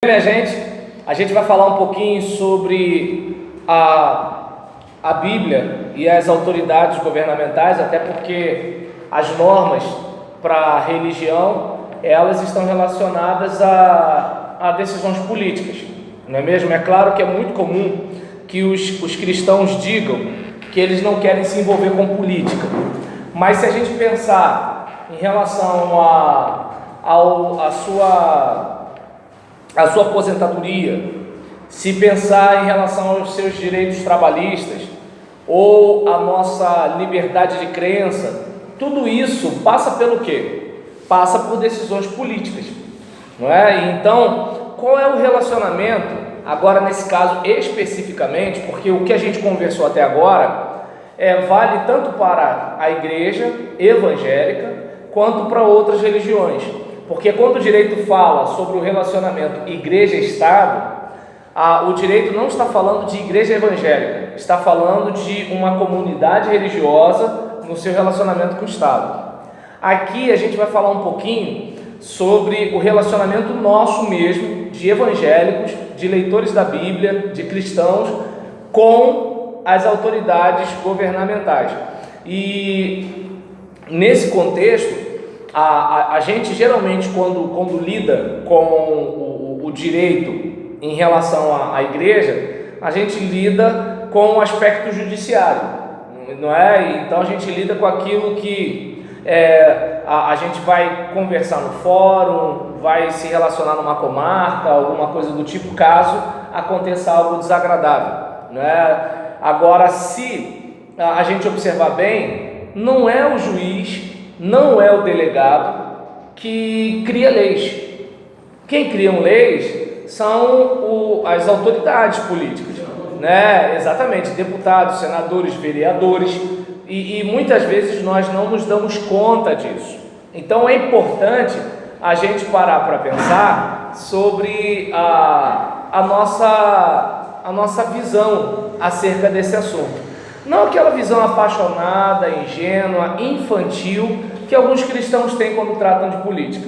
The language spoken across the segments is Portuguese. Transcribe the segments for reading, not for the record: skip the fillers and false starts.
Minha gente, a gente vai falar um pouquinho sobre a Bíblia e as autoridades governamentais, até porque as normas para a religião, elas estão relacionadas a decisões políticas, não é mesmo? É claro que é muito comum que os cristãos digam que eles não querem se envolver com política, mas se a gente pensar em relação a sua aposentadoria, se pensar em relação aos seus direitos trabalhistas ou a nossa liberdade de crença, tudo isso passa pelo quê? Passa por decisões políticas, não é? Então, qual é o relacionamento, agora nesse caso especificamente, porque o que a gente conversou até agora vale tanto para a igreja evangélica quanto para outras religiões. Porque quando o direito fala sobre o relacionamento igreja-estado, o direito não está falando de igreja evangélica, está falando de uma comunidade religiosa no seu relacionamento com o Estado. Aqui a gente vai falar um pouquinho sobre o relacionamento nosso mesmo, de evangélicos, de leitores da Bíblia, de cristãos, com as autoridades governamentais. E nesse contexto, a gente geralmente quando lida com o direito em relação à igreja, a gente lida com o aspecto judiciário, não é? Então a gente lida com aquilo que a gente vai conversar no fórum, vai se relacionar numa comarca, alguma coisa do tipo, caso aconteça algo desagradável, não é? Agora, se a gente observar bem, não é o juiz, não é o delegado que cria leis. Quem criam leis são as autoridades políticas, né? Exatamente, deputados, senadores, vereadores, e muitas vezes nós não nos damos conta disso. Então é importante a gente parar para pensar sobre a nossa visão acerca desse assunto. Não aquela visão apaixonada, ingênua, infantil que alguns cristãos têm quando tratam de política.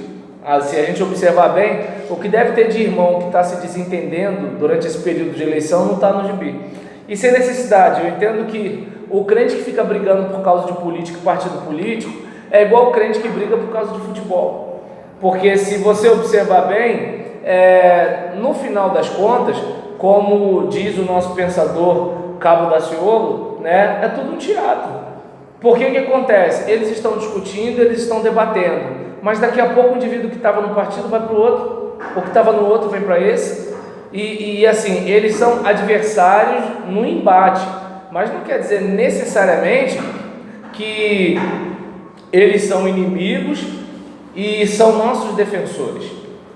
Se a gente observar bem, o que deve ter de irmão que está se desentendendo durante esse período de eleição não está no gibi. E sem necessidade, eu entendo que o crente que fica brigando por causa de política e partido político é igual o crente que briga por causa de futebol. Porque se você observar bem, no final das contas, como diz o nosso pensador Cabo Daciolo, né, é tudo um teatro. Porque o que acontece? Eles estão discutindo, eles estão debatendo, mas daqui a pouco o indivíduo que estava no partido vai para o outro, o que estava no outro vem para esse, e assim, eles são adversários no embate, mas não quer dizer necessariamente que eles são inimigos e são nossos defensores.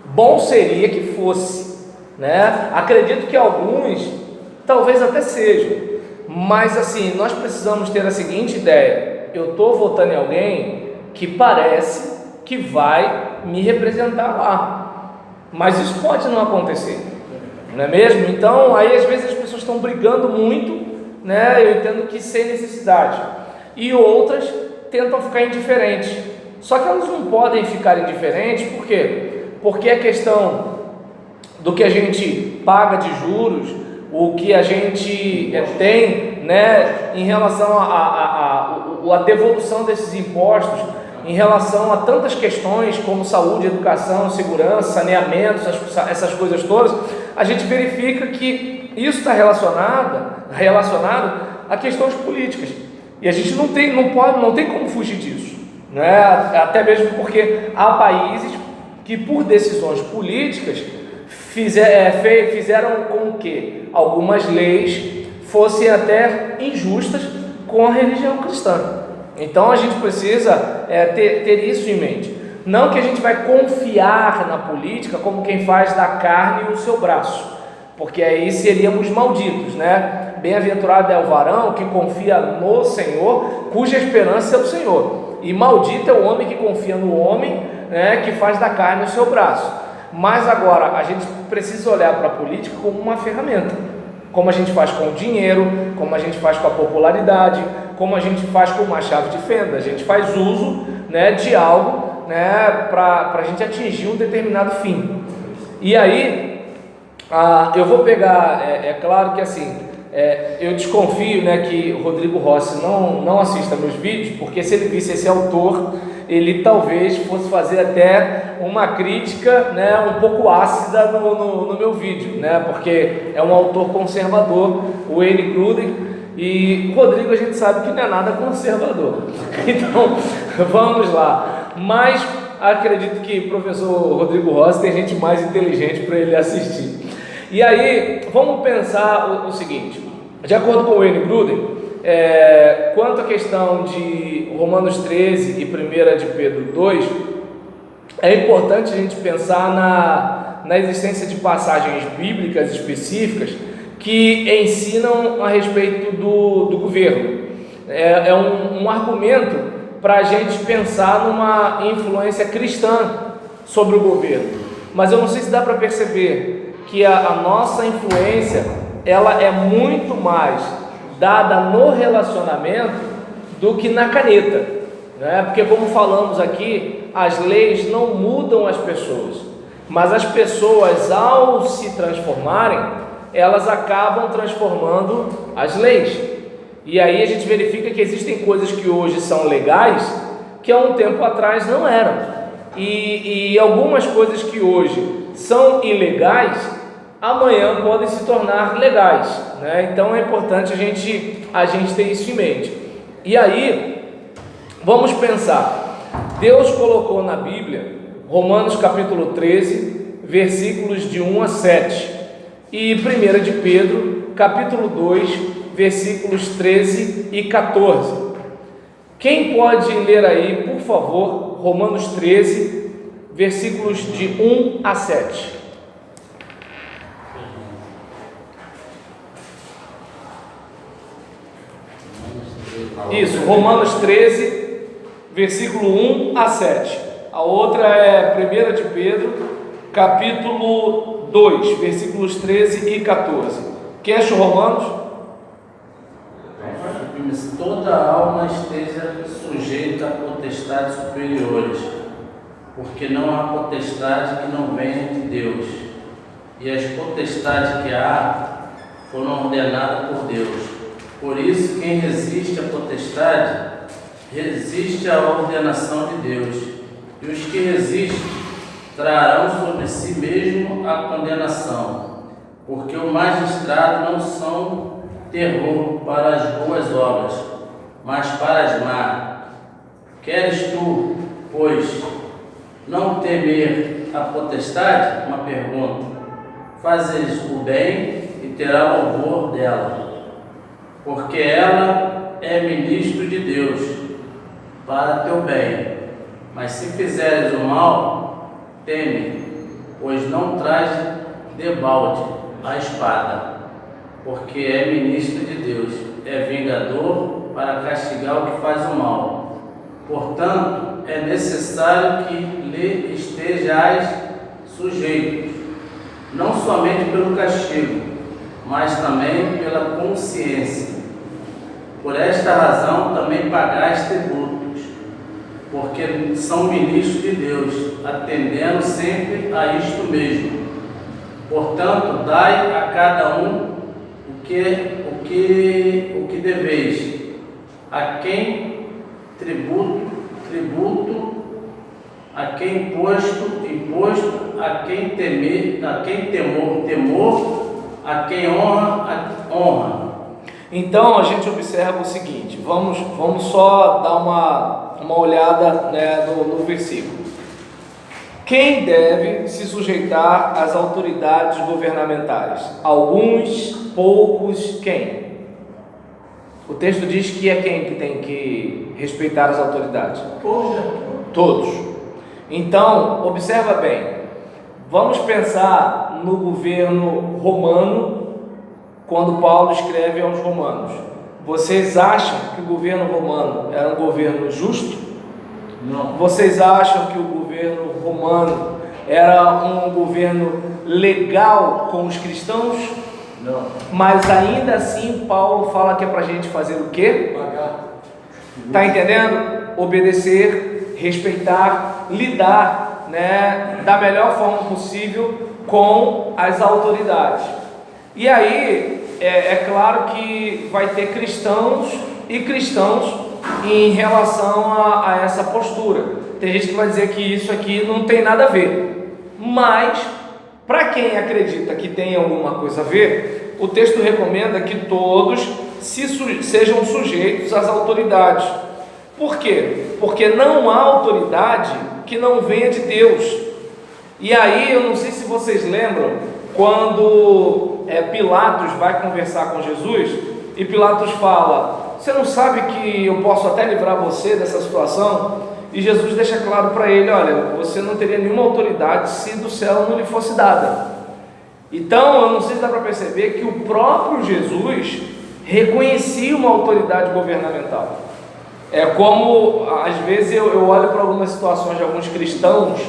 Bom seria que fosse, né? Acredito que alguns talvez até sejam, mas assim, nós precisamos ter a seguinte ideia: eu estou votando em alguém que parece que vai me representar lá, mas isso pode não acontecer, não é mesmo? Então aí às vezes as pessoas estão brigando muito, né? Eu entendo que sem necessidade, e outras tentam ficar indiferentes, só que elas não podem ficar indiferentes. Por quê? Porque a questão do que a gente paga de juros, o que a gente tem, né, em relação a devolução desses impostos, em relação a tantas questões como saúde, educação, segurança, saneamento, essas coisas todas, a gente verifica que isso está relacionado a questões políticas, e a gente não tem como fugir disso, né? Até mesmo porque há países que por decisões políticas fizeram com que algumas leis fossem até injustas com a religião cristã. Então a gente precisa ter isso em mente. Não que a gente vai confiar na política como quem faz da carne o seu braço, porque aí seríamos malditos, né? Bem-aventurado é o varão que confia no Senhor, cuja esperança é o Senhor. E maldito é o homem que confia no homem, né, que faz da carne o seu braço. Mas agora a gente precisa olhar para a política como uma ferramenta, como a gente faz com o dinheiro, como a gente faz com a popularidade, como a gente faz com uma chave de fenda. A gente faz uso, né, de algo, né, para a gente atingir um determinado fim. E aí Eu vou pegar, é claro que assim, eu desconfio, né, que o Rodrigo Rossi não assista meus vídeos, porque se ele visse esse autor, ele talvez fosse fazer até uma crítica, né, um pouco ácida no meu vídeo, né, porque é um autor conservador, o Wayne Grudem, e o Rodrigo a gente sabe que não é nada conservador. Então, vamos lá. Mas acredito que o professor Rodrigo Rossi tem gente mais inteligente para ele assistir. E aí, vamos pensar o seguinte: de acordo com o Wayne Grudem, quanto à questão de Romanos 13 e 1 de Pedro 2, é importante a gente pensar na existência de passagens bíblicas específicas que ensinam a respeito do governo. É um argumento para a gente pensar numa influência cristã sobre o governo. Mas eu não sei se dá para perceber que a nossa influência, ela é muito mais dada no relacionamento do que na caneta, né? Porque, como falamos aqui, as leis não mudam as pessoas, mas as pessoas, ao se transformarem, elas acabam transformando as leis. E aí a gente verifica que existem coisas que hoje são legais, que há um tempo atrás não eram. E algumas coisas que hoje são ilegais, amanhã podem se tornar legais, né? Então é importante a gente ter isso em mente. E aí, vamos pensar. Deus colocou na Bíblia, Romanos capítulo 13, versículos de 1 a 7. E 1 de Pedro, capítulo 2, versículos 13 e 14. Quem pode ler aí, por favor, Romanos 13, versículos de 1 a 7? Isso, Romanos 13, versículo 1 a 7. A outra é 1 de Pedro, capítulo 2, versículos 13 e 14. Quem achou Romanos? Toda alma esteja sujeita a potestades superiores, porque não há potestade que não venha de Deus, e as potestades que há foram ordenadas por Deus. Por isso, quem resiste à potestade, resiste à ordenação de Deus, e os que resistem trarão sobre si mesmo a condenação, porque o magistrado não são terror para as boas obras, mas para as más. Queres tu, pois, não temer a potestade? Uma pergunta. Fazes o bem e terá louvor dela, porque ela é ministro de Deus para teu bem. Mas se fizeres o mal, teme, pois não traz debalde a espada, porque é ministro de Deus, é vingador para castigar o que faz o mal. Portanto, é necessário que lhe estejais sujeitos, não somente pelo castigo, mas também pela consciência. Por esta razão também pagais tributos, porque são ministros de Deus, atendendo sempre a isto mesmo. Portanto, dai a cada um o que deveis. A quem tributo, a quem imposto, a quem temor, a quem honra. Então a gente observa o seguinte, vamos só dar uma olhada, né, no versículo. Quem deve se sujeitar às autoridades governamentais? Alguns, poucos, quem? O texto diz que é quem que tem que respeitar as autoridades? Todos. Então, observa bem, vamos pensar no governo romano, quando Paulo escreve aos romanos. Vocês acham que o governo romano era um governo justo? Não. Vocês acham que o governo romano era um governo legal com os cristãos? Não. Mas ainda assim Paulo fala que é para a gente fazer o quê? Pagar. Está entendendo? Obedecer, respeitar, lidar, né, da melhor forma possível com as autoridades. E aí, é claro que vai ter cristãos e cristãos em relação a essa postura. Tem gente que vai dizer que isso aqui não tem nada a ver, mas para quem acredita que tem alguma coisa a ver, o texto recomenda que todos sejam sujeitos às autoridades. Por quê? Porque não há autoridade que não venha de Deus. E aí, eu não sei se vocês lembram, quando Pilatos vai conversar com Jesus, e Pilatos fala: você não sabe que eu posso até livrar você dessa situação? E Jesus deixa claro para ele: olha, você não teria nenhuma autoridade se do céu não lhe fosse dada. Então, eu não sei se dá para perceber que o próprio Jesus reconhecia uma autoridade governamental. É como, às vezes, eu olho para algumas situações de alguns cristãos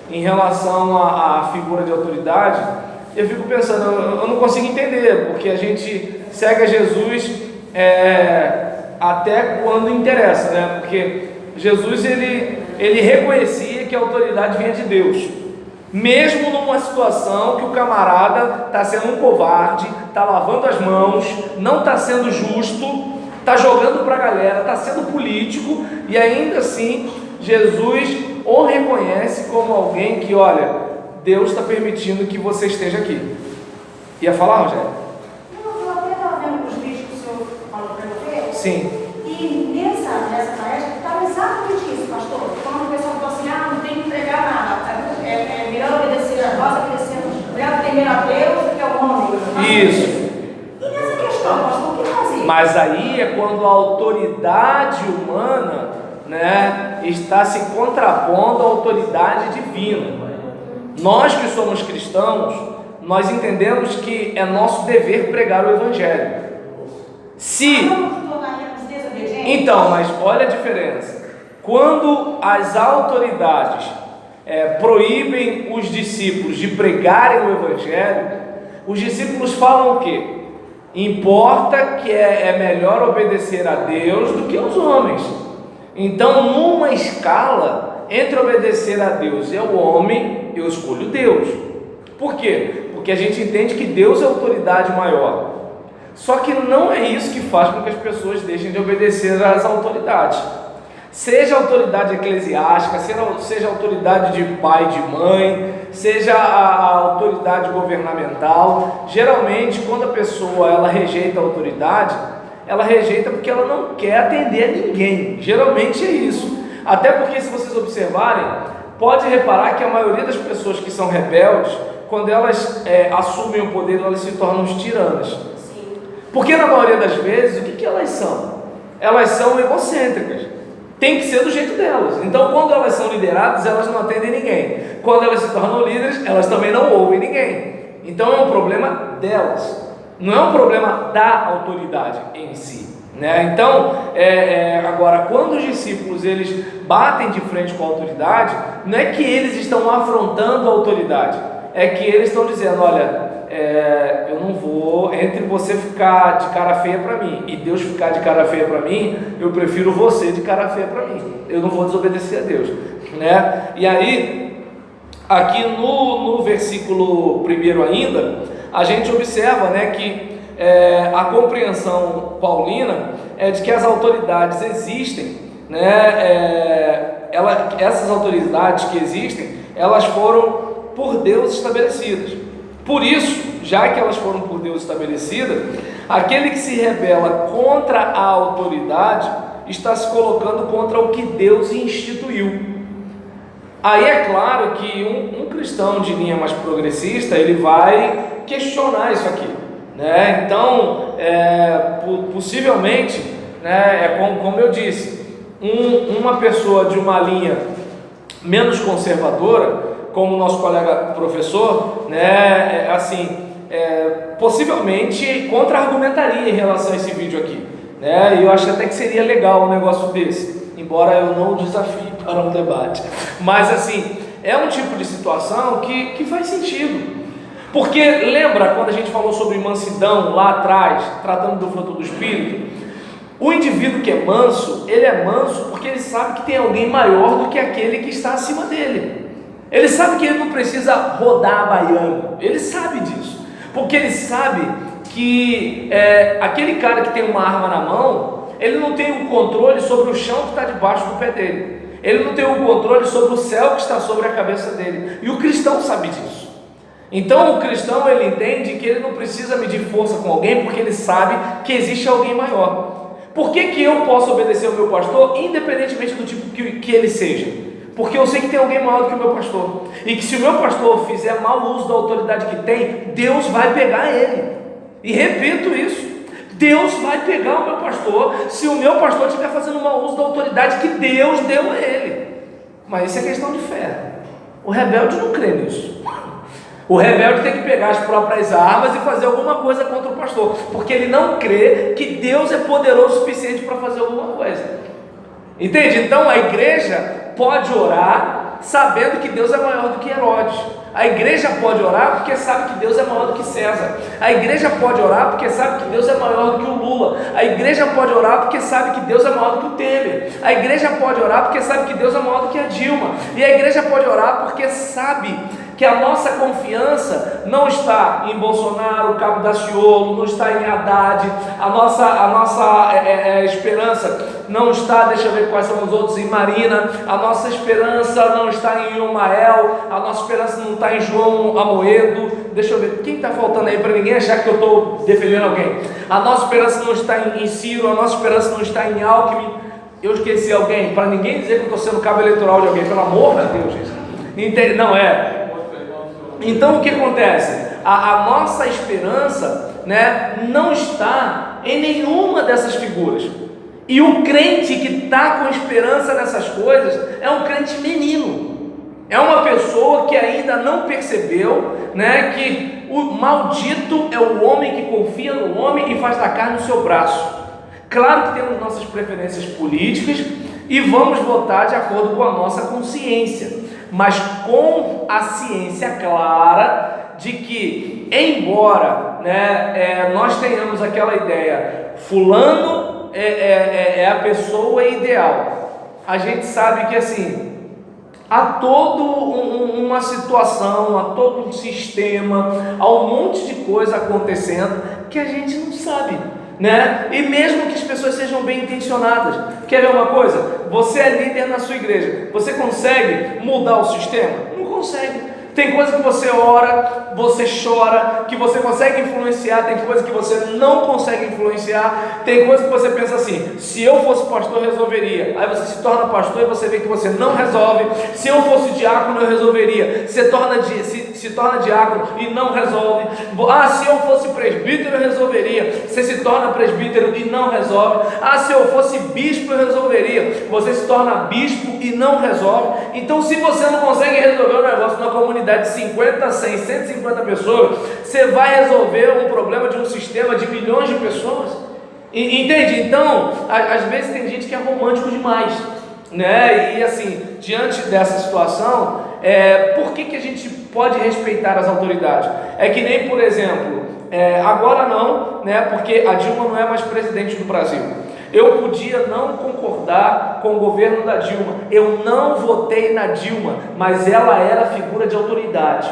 em relação à figura de autoridade, eu fico pensando, eu não consigo entender, porque a gente segue a Jesus até quando interessa, né? Porque Jesus, ele reconhecia que a autoridade vinha de Deus, mesmo numa situação que o camarada está sendo um covarde, está lavando as mãos, não está sendo justo, está jogando para a galera, está sendo político, e ainda assim Jesus o reconhece como alguém que, olha, Deus está permitindo que você esteja aqui. Ia falar, Rogério? Não, eu até estava vendo os vídeos que o senhor falou para eu ver. Sim. E nessa palestra estava exatamente isso, pastor. Quando o pessoal falou assim: não tem que pregar nada, melhor obedecer a voz, obrigado primeiro a Deus do que ao homem. Isso. E nessa questão, pastor, o que fazer? Mas aí é quando a autoridade humana, né, está se contrapondo à autoridade divina. Nós que somos cristãos, nós entendemos que é nosso dever pregar o Evangelho. Então, mas olha a diferença. Quando as autoridades proíbem os discípulos de pregarem o Evangelho, os discípulos falam o quê? Importa que é melhor obedecer a Deus do que aos homens. Então, numa escala entre obedecer a Deus e ao homem, eu escolho Deus. Por quê? Porque a gente entende que Deus é a autoridade maior. Só que não é isso que faz com que as pessoas deixem de obedecer às autoridades. Seja a autoridade eclesiástica, seja a autoridade de pai, de mãe, seja a autoridade governamental. Geralmente, quando a pessoa ela rejeita a autoridade, ela rejeita porque ela não quer atender a ninguém. Geralmente é isso. Até porque, se vocês observarem, pode reparar que a maioria das pessoas que são rebeldes, quando elas assumem o poder, elas se tornam os tiranos. Sim. Porque na maioria das vezes, o que elas são? Elas são egocêntricas. Tem que ser do jeito delas. Então, quando elas são lideradas, elas não atendem ninguém. Quando elas se tornam líderes, elas também não ouvem ninguém. Então, é um problema delas. Não é um problema da autoridade em si, né? Então, agora, quando os discípulos eles batem de frente com a autoridade, não é que eles estão afrontando a autoridade, é que eles estão dizendo: olha, eu não vou, entre você ficar de cara feia para mim e Deus ficar de cara feia para mim, eu prefiro você de cara feia para mim, eu não vou desobedecer a Deus, né? E aí, aqui no versículo 1 ainda, a gente observa, né, que a compreensão paulina é de que as autoridades existem, né, essas autoridades que existem, elas foram por Deus estabelecidas. Por isso, já que elas foram por Deus estabelecidas, aquele que se rebela contra a autoridade está se colocando contra o que Deus instituiu. Aí é claro que um cristão de linha mais progressista, ele vai questionar isso aqui, né? Então, possivelmente, né, como eu disse, uma pessoa de uma linha menos conservadora, como o nosso colega professor, né, possivelmente contra-argumentaria em relação a esse vídeo aqui, né? E eu acho até que seria legal um negócio desse, embora eu não o desafie para um debate. Mas assim, é um tipo de situação que faz sentido. Porque lembra quando a gente falou sobre mansidão lá atrás, tratando do fruto do Espírito? O indivíduo que é manso, ele é manso porque ele sabe que tem alguém maior do que aquele que está acima dele. Ele sabe que ele não precisa rodar a baiana, ele sabe disso, porque ele sabe que aquele cara que tem uma arma na mão, ele não tem o controle sobre o chão que está debaixo do pé dele, ele não tem o controle sobre o céu que está sobre a cabeça dele, e o cristão sabe disso. Então o cristão, ele entende que ele não precisa medir força com alguém, porque ele sabe que existe alguém maior. Por que eu posso obedecer ao meu pastor, independentemente do tipo que ele seja? Porque eu sei que tem alguém maior do que o meu pastor, e que se o meu pastor fizer mau uso da autoridade que tem, Deus vai pegar ele. E repito isso, Deus vai pegar o meu pastor, se o meu pastor estiver fazendo mau uso da autoridade que Deus deu a ele. Mas isso é questão de fé. O rebelde não crê nisso. O rebelde tem que pegar as próprias armas e fazer alguma coisa contra o pastor, porque ele não crê que Deus é poderoso o suficiente para fazer alguma coisa. Entende? Então a igreja pode orar sabendo que Deus é maior do que Herodes. A igreja pode orar porque sabe que Deus é maior do que César. A igreja pode orar porque sabe que Deus é maior do que o Lula. A igreja pode orar porque sabe que Deus é maior do que o Temer. A igreja pode orar porque sabe que Deus é maior do que a Dilma. E a igreja pode orar porque sabe que a nossa confiança não está em Bolsonaro, Cabo Daciolo, não está em Haddad, a nossa esperança não está, deixa eu ver quais são os outros, em Marina, a nossa esperança não está em Imael, a nossa esperança não está em João Amoedo, deixa eu ver, quem está faltando aí para ninguém achar que eu estou defendendo alguém? A nossa esperança não está em Ciro, a nossa esperança não está em Alckmin. Eu esqueci alguém, para ninguém dizer que eu estou sendo cabo eleitoral de alguém, pelo amor de Deus, gente. Não é. Então o que acontece? A nossa esperança, né, não está em nenhuma dessas figuras. E o crente que está com esperança nessas coisas é um crente menino. É uma pessoa que ainda não percebeu, né, que o maldito é o homem que confia no homem e faz da carne o seu braço. Claro que temos nossas preferências políticas e vamos votar de acordo com a nossa consciência, mas com a ciência clara de que, embora, né, nós tenhamos aquela ideia, fulano é a pessoa ideal, a gente sabe que assim, há toda uma situação, há todo um sistema, há um monte de coisa acontecendo que a gente não sabe, né? E mesmo que as pessoas sejam bem intencionadas, quer ver uma coisa? Você é líder na sua igreja, você consegue mudar o sistema? Não consegue. Tem coisa que você ora, você chora, que você consegue influenciar, tem coisa que você não consegue influenciar, tem coisa que você pensa assim, se eu fosse pastor eu resolveria, aí você se torna pastor e você vê que você não resolve. Se eu fosse diácono eu resolveria, se torna diácono e não resolve. Se eu fosse presbítero eu resolveria, você se torna presbítero e não resolve. Se eu fosse bispo eu resolveria, você se torna bispo e não resolve. Então se você não consegue resolver o negócio na comunidade de 50, 100, 150 pessoas, você vai resolver um problema de um sistema de milhões de pessoas? Entende? Então, às vezes tem gente que é romântico demais, né? E assim, diante dessa situação, por que a gente pode respeitar as autoridades? É que nem, por exemplo, agora não, né? Porque a Dilma não é mais presidente do Brasil. Eu podia não concordar com o governo da Dilma, eu não votei na Dilma, mas ela era figura de autoridade.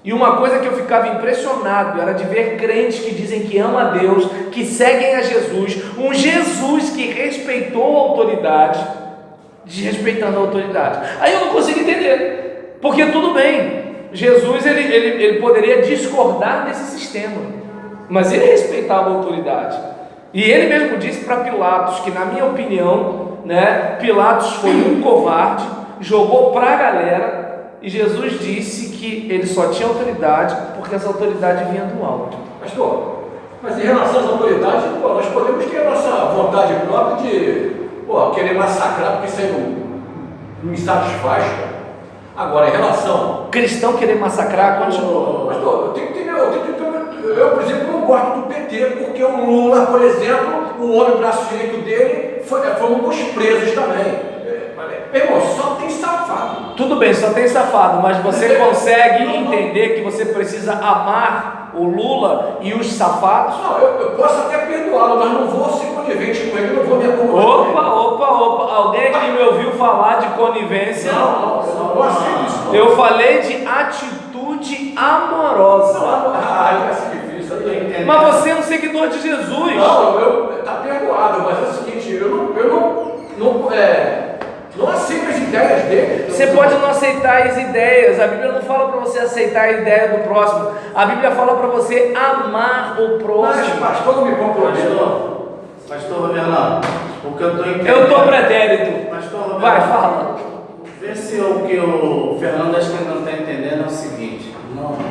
E uma coisa que eu ficava impressionado era de ver crentes que dizem que amam a Deus, que seguem a Jesus, um Jesus que respeitou a autoridade, desrespeitando a autoridade. Aí eu não consigo entender, porque tudo bem, Jesus ele poderia discordar desse sistema, mas ele respeitava a autoridade. E ele mesmo disse para Pilatos que, na minha opinião, né, Pilatos foi um covarde, jogou para a galera, e Jesus disse que ele só tinha autoridade porque essa autoridade vinha do alto. Pastor, mas em relação às autoridades, nós podemos ter a nossa vontade própria de querer massacrar porque isso aí não me satisfaz. Agora, em relação... Cristão querer massacrar, continua. Pastor, eu, por exemplo, não gosto do PT, porque o Lula, por exemplo, o homem braço direito dele foi um dos presos também. Irmão, só tem safado. Tudo bem, só tem safado, mas você consegue entender que você precisa amar o Lula e os safados? Não, eu posso até perdoá-lo, mas não vou ser conivente com ele, não vou me acomodar. Opa, alguém aqui me ouviu falar de conivência? Não aceito isso. Eu falei de atitude amorosa. Vai ser difícil. Mas você é um seguidor de Jesus. Não, tá perdoado, mas é o seguinte, eu não aceito as ideias dele. Você pode não aceitar as ideias. A Bíblia não fala para você aceitar a ideia do próximo. A Bíblia fala para você amar o próximo. Mas pastor, não me comprometo. Pastor Roberto, o que eu estou entendendo. Eu estou pretérito. Pastor Roberto, Vai, fala. Vê se o que o Fernando acho que ele não está entendendo é o seguinte.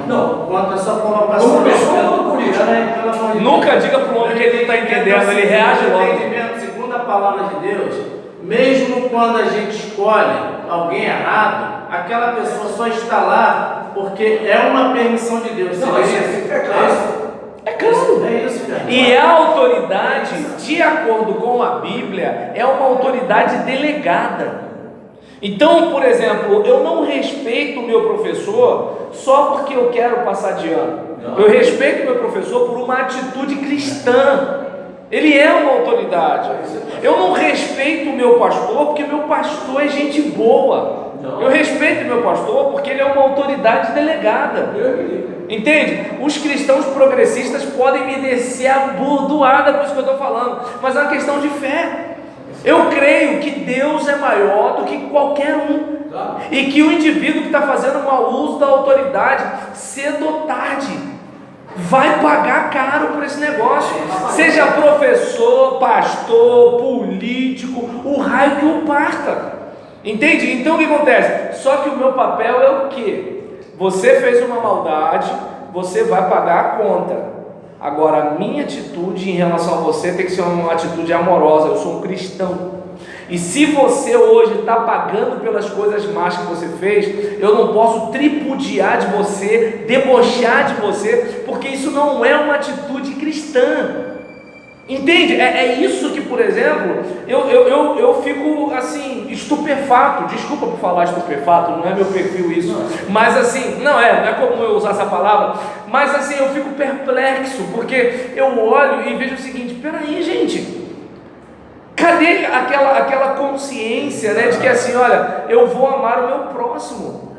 Não. Conta só com uma passagem. Como pessoa, não política. Pelo amor de Nunca Deus. diga para o homem que ele não está entendendo. Ele reage logo. Entendimento, segundo a palavra de Deus, mesmo quando a gente escolhe alguém errado, aquela pessoa só está lá porque é uma permissão de Deus. Não, isso é claro. É claro. É isso, cara. E a autoridade, de acordo com a Bíblia, é uma autoridade delegada. Então, por exemplo, eu não respeito o meu professor só porque eu quero passar de ano. Eu respeito o meu professor por uma atitude cristã. Ele é uma autoridade. Eu não respeito o meu pastor porque meu pastor é gente boa. Eu respeito o meu pastor porque ele é uma autoridade delegada. Entende? Os cristãos progressistas podem me descer a bordoada por isso que eu estou falando, mas é uma questão de fé. Eu creio que Deus é maior do que qualquer um, e que o indivíduo que está fazendo mau uso da autoridade, cedo ou tarde, vai pagar caro por esse negócio, seja professor, pastor, político, o raio que o parta. Entende? Então o que acontece? Só que o meu papel é o quê? Você fez uma maldade, você vai pagar a conta. Agora, a minha atitude em relação a você tem que ser uma atitude amorosa. Eu sou um cristão. E se você hoje está pagando pelas coisas más que você fez, eu não posso tripudiar de você, debochar de você, porque isso não é uma atitude cristã. Entende? É isso que, por exemplo, eu fico assim, estupefato. Desculpa por falar estupefato, não é meu perfil isso. Mas assim, não é comum eu usar essa palavra. Mas assim, eu fico perplexo, porque eu olho e vejo o seguinte: peraí, gente, cadê aquela consciência, né, de que assim, olha, eu vou amar o meu próximo.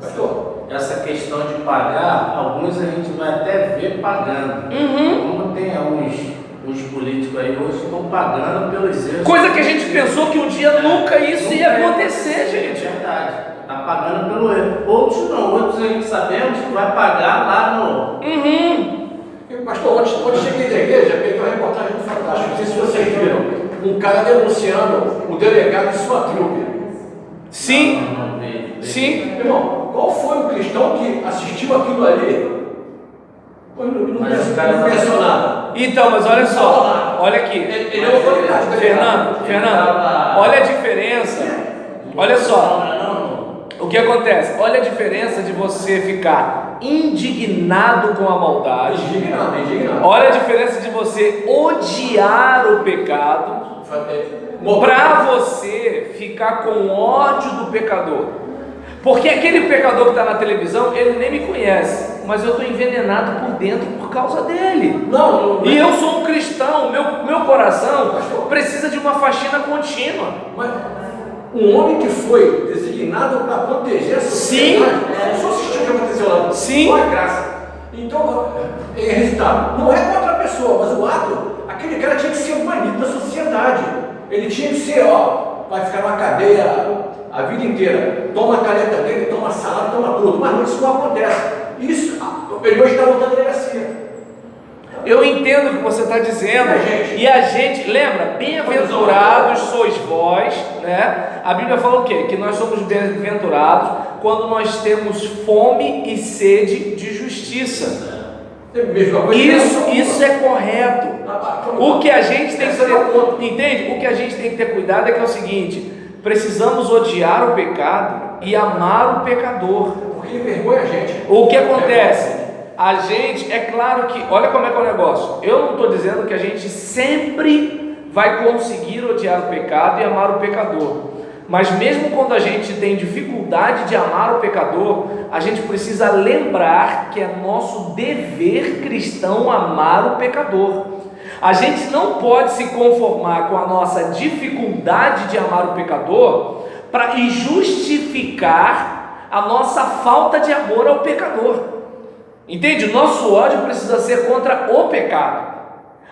Essa questão de pagar, alguns a gente vai até ver pagando. Como tem os políticos aí hoje estão pagando pelos erros. Coisa que a gente pensou que um dia nunca isso ia acontecer, gente. É verdade. Está pagando pelo erro. Outros não, outros a gente sabemos que vai pagar lá no. Pastor, ontem cheguei da igreja, peguei uma reportagem do Fantástico, não sei se vocês viram, um cara denunciando o delegado de sua trupe. Sim. Sim. Irmão, qual foi o cristão que assistiu aquilo ali? Não pensou nada. Então, mas olha só, olha aqui, Ele é autoridade. Fernando, olha a diferença. Olha só, o que acontece? Olha a diferença de você ficar indignado com a maldade. Indignado. Olha a diferença de você odiar o pecado para você ficar com ódio do pecador. Porque aquele pecador que está na televisão, ele nem me conhece, mas eu estou envenenado por dentro por causa dele. E eu sou um cristão, meu coração precisa de uma faxina contínua. Mas um homem que foi designado para proteger a sociedade, só assistiu o que aconteceu lá. Sim. Só a graça. Então, resultado, não é contra a pessoa, mas o ato, aquele cara tinha que ser um banido da sociedade. Ele tinha que ser, vai ficar numa cadeia a vida inteira, toma a caneta dele, toma salada, toma tudo, mas isso não acontece. Isso, ele hoje está voltando à delegacia. Eu entendo o que você está dizendo, e a gente, lembra, bem-aventurados sois vós, né? A Bíblia fala o quê? Que nós somos bem-aventurados quando nós temos fome e sede de justiça. Isso é correto. O que a gente tem que ter, entende? O que a gente tem que ter cuidado é que é o seguinte: precisamos odiar o pecado e amar o pecador. Porque envergonha a gente. O que acontece? A gente, é claro que, olha como é que é o negócio. Eu não estou dizendo que a gente sempre vai conseguir odiar o pecado e amar o pecador. Mas mesmo quando a gente tem dificuldade de amar o pecador, a gente precisa lembrar que é nosso dever cristão amar o pecador. A gente não pode se conformar com a nossa dificuldade de amar o pecador e justificar a nossa falta de amor ao pecador. Entende? Nosso ódio precisa ser contra o pecado.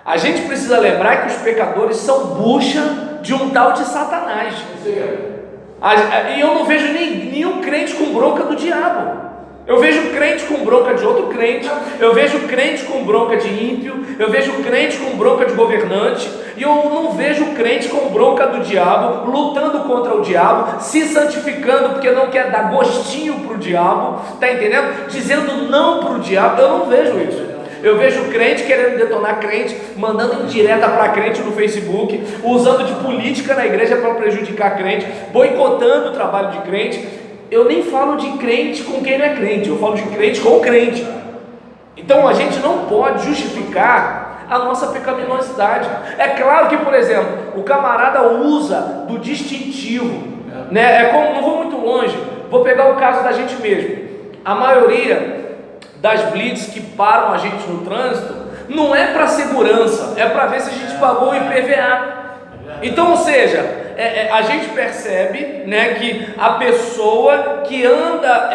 A gente precisa lembrar que os pecadores são bucha de um tal de Satanás. E eu não vejo nenhum crente com bronca do diabo. Eu vejo crente com bronca de outro crente, eu vejo crente com bronca de ímpio, eu vejo crente com bronca de governante, e eu não vejo crente com bronca do diabo, lutando contra o diabo, se santificando porque não quer dar gostinho para o diabo, está entendendo? Dizendo não para o diabo. Eu não vejo isso. Eu vejo crente querendo detonar crente, mandando indireta para crente no Facebook, usando de política na igreja para prejudicar crente, boicotando o trabalho de crente. Eu nem falo de crente com quem não é crente, eu falo de crente com crente. Então a gente não pode justificar a nossa pecaminosidade. É claro que, por exemplo, o camarada usa do distintivo, né? É como, não vou muito longe, vou pegar o caso da gente mesmo. A maioria das blitz que param a gente no trânsito não é para segurança, é para ver se a gente pagou o IPVA. Então, ou seja, a gente percebe, né, que a pessoa que anda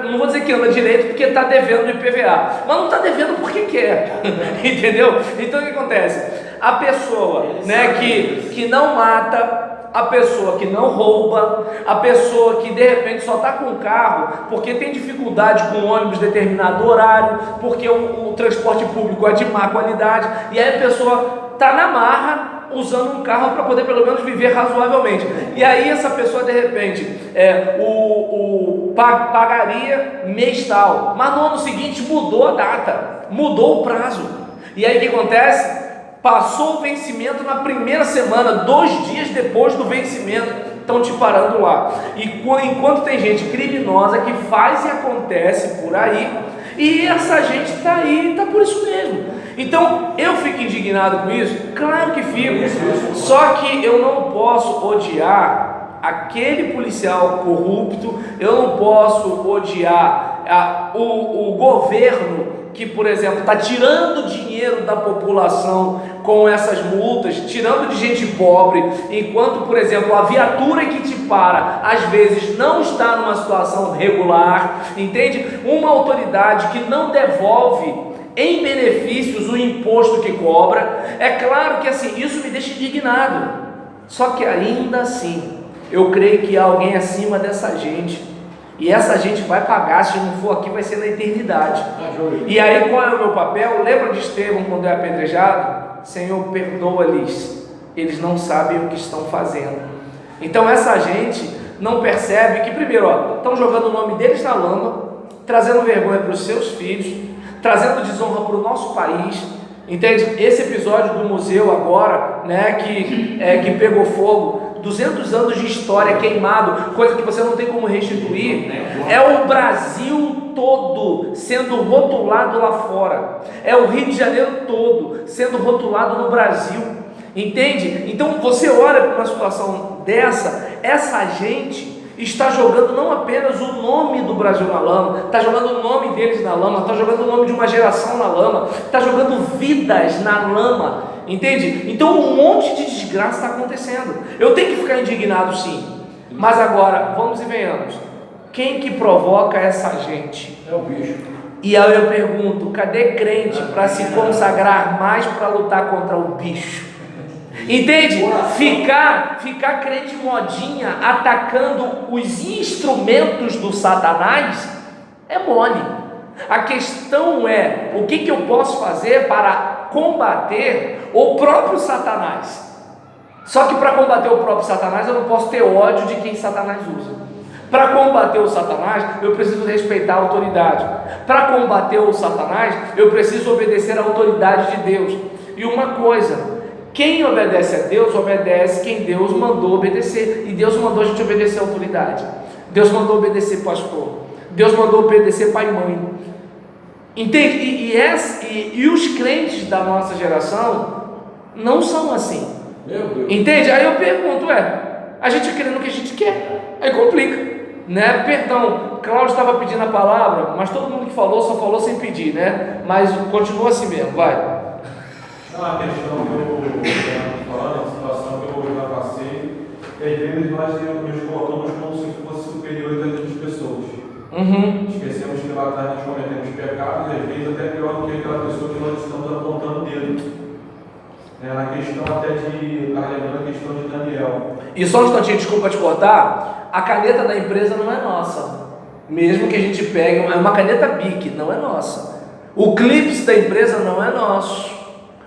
não vou dizer que anda direito porque está devendo o IPVA, mas não está devendo porque quer, entendeu? Então o que acontece? A pessoa, né, que não mata, a pessoa que não rouba, a pessoa que de repente só está com o carro porque tem dificuldade com o ônibus em determinado horário, porque o transporte público é de má qualidade, e aí a pessoa está na marra usando um carro para poder pelo menos viver razoavelmente. E aí essa pessoa de repente pagaria mês tal, mas no ano seguinte mudou a data, mudou o prazo. E aí o que acontece? Passou o vencimento na primeira semana, 2 dias depois do vencimento, estão te parando lá. E enquanto tem gente criminosa que faz e acontece por aí, e essa gente está aí, está por isso mesmo. Então, eu fico indignado com isso? Claro que fico. Só que eu não posso odiar aquele policial corrupto, eu não posso odiar o governo que, por exemplo, está tirando dinheiro da população com essas multas, tirando de gente pobre, enquanto, por exemplo, a viatura que te para, às vezes não está numa situação regular, entende? Uma autoridade que não devolve em benefícios o imposto que cobra. É claro que assim, isso me deixa indignado, só que ainda assim, eu creio que há alguém acima dessa gente, e essa gente vai pagar, se não for aqui vai ser na eternidade. E aí qual é o meu papel? Lembra de Estevão quando é apedrejado? Senhor, perdoa-lhes, eles não sabem o que estão fazendo. Então essa gente não percebe que primeiro, estão jogando o nome deles na lama, trazendo vergonha para os seus filhos, trazendo desonra para o nosso país, entende? Esse episódio do museu agora, né, que pegou fogo, 200 anos de história queimado, coisa que você não tem como restituir, é o Brasil todo sendo rotulado lá fora, é o Rio de Janeiro todo sendo rotulado no Brasil, entende? Então você olha para uma situação dessa, essa gente está jogando não apenas o nome do Brasil na lama, está jogando o nome deles na lama, está jogando o nome de uma geração na lama, está jogando vidas na lama, entende? Então um monte de desgraça está acontecendo. Eu tenho que ficar indignado sim, mas agora, vamos e venhamos, quem que provoca essa gente? É o bicho. E aí eu pergunto, cadê crente para se consagrar mais para lutar contra o bicho? Entende? Ficar crente modinha atacando os instrumentos do Satanás é mole. A questão é, o que eu posso fazer para combater o próprio Satanás? Só que para combater o próprio Satanás eu não posso ter ódio de quem Satanás usa. Para combater o Satanás eu preciso respeitar a autoridade. Para combater o Satanás eu preciso obedecer à autoridade de Deus. E uma coisa, quem obedece a Deus, obedece quem Deus mandou obedecer. E Deus mandou a gente obedecer a autoridade. Deus mandou obedecer pastor. Deus mandou obedecer pai e mãe. Entende? E os crentes da nossa geração não são assim. Meu Deus. Entende? Aí eu pergunto, a gente querendo o que a gente quer, aí complica, né? Perdão, Cláudio estava pedindo a palavra, mas todo mundo que falou só falou sem pedir, né? Mas continua assim mesmo, vai. Não, a questão que eu estou falando, a situação que eu já passei, às vezes nós nos colocamos como se fossem superiores às outras pessoas. Esquecemos que lá atrás nós cometemos pecados e às vezes até pior do que aquela pessoa que nós estamos apontando o dedo. Na questão até de, lembrando a questão de Daniel. E só um instantinho, desculpa te cortar, a caneta da empresa não é nossa. Mesmo que a gente pegue uma caneta Bic, não é nossa. O clips da empresa não é nosso.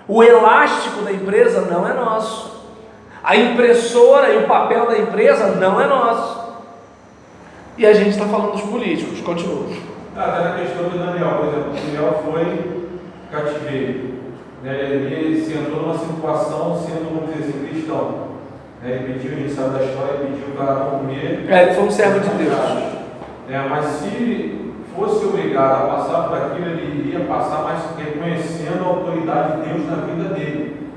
O elástico da empresa não é nosso. A impressora e o papel da empresa não é nosso. E a gente está falando dos políticos, continua. Até na questão de Daniel, por exemplo, Daniel foi cativeiro. Ele se entrou numa situação sendo, vamos dizer assim, cristão. Ele pediu, a gente sabe da história, pediu para comer. Ele foi um servo de Deus. Mas se fosse obrigado a passar por aquilo, ele iria passar, mas reconhecendo a autoridade de Deus na vida dele.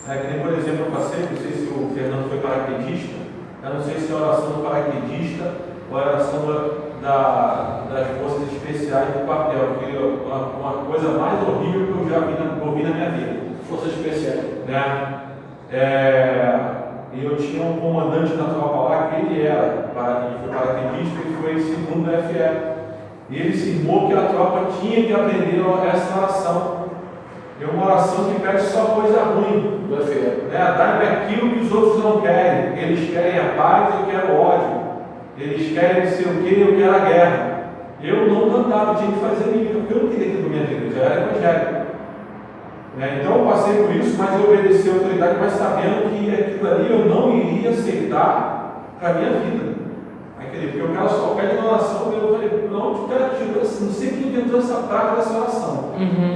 Que nem, por exemplo, eu passei, não sei se o Fernando foi paraquedista, eu não sei se é a oração do paraquedista ou a oração das forças especiais do quartel, que é uma coisa mais horrível que eu já ouvi na minha vida. Forças especiais. E eu tinha um comandante da tropa lá, que ele foi paraquedista e foi segundo da FE. E ele cismou que a tropa tinha que aprender essa oração. É uma oração que pede só coisa ruim. Do FE. Dá-me aquilo que os outros não querem. Eles querem a paz, eu quero ódio. Eles querem não sei o que, eu quero a guerra. Eu não cantava, eu tinha que fazer livro, porque eu não queria ter na minha vida, eu já era evangélico. Então eu passei por isso, mas eu obedeci a autoridade, mas sabendo que aquilo ali eu não iria aceitar para a minha vida. Porque o cara só pede uma oração, eu falei, não, o cara tirou, não sei quem inventou essa prática dessa oração.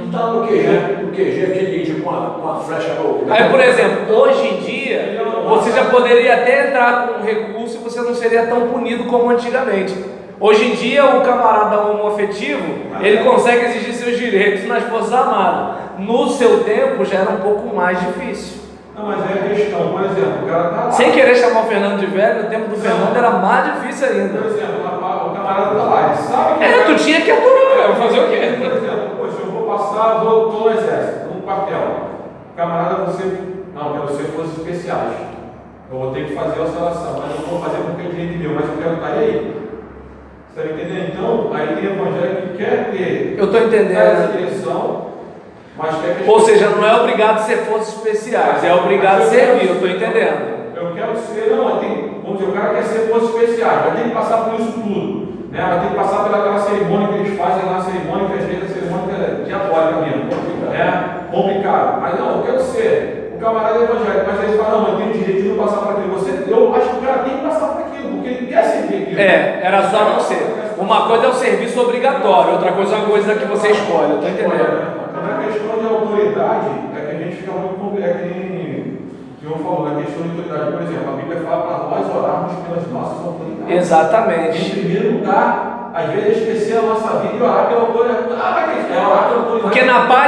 Está no QG, aquele índio com a flecha roxa. Aí, por exemplo, hoje em dia, você já poderia até entrar com um recurso e você não seria tão punido como antigamente. Hoje em dia, o camarada homoafetivo, ele consegue exigir seus direitos nas Forças Armadas. No seu tempo, já era um pouco mais difícil. Não, mas é a questão, por exemplo, o cara está lá. Sem querer chamar o Fernando de velho, no tempo do Fernando era mais difícil ainda. Por exemplo, o camarada está lá, ele sabe que... Tu tinha que aturar, fazer o quê? Por exemplo, se eu vou passar, estou no exército, no quartel. Camarada, não, quero ser forças especiais. Eu vou ter que fazer essa oração, mas eu vou fazer porque é direito meu, mas eu quero estar aí. Você está entendendo? Então, aí tem evangélico que quer ter Eu estou entendendo. essa direção, mas quer que... Ou seja, não é obrigado a ser forças especiais, é obrigado a servir, eu estou entendendo. Eu quero ser, vamos dizer, o cara quer ser forças especiais, vai ter que passar por isso tudo. Vai ter que passar pelaquela cerimônia que eles fazem lá, a cerimônia que às vezes a cerimônia é diabólica mesmo. Complicado. Mas não, eu quero ser. O camarada é evangélico, mas ele fala, não, eu tenho o direito de não passar por aquilo. Eu acho que o cara tem que passar por aquilo, porque ele quer servir aquilo. Era só não ser. Uma coisa é o serviço obrigatório, outra coisa é uma coisa que você escolhe, eu estou entendendo. Então, a questão de autoridade é que a gente fica muito complicado, que nem o João falou, na questão de autoridade, por exemplo, a Bíblia fala para nós orarmos pelas nossas autoridades. Exatamente. Em primeiro lugar, às vezes esquecer a nossa vida e orar pela autoridade. É orar pela autoridade. Porque na paz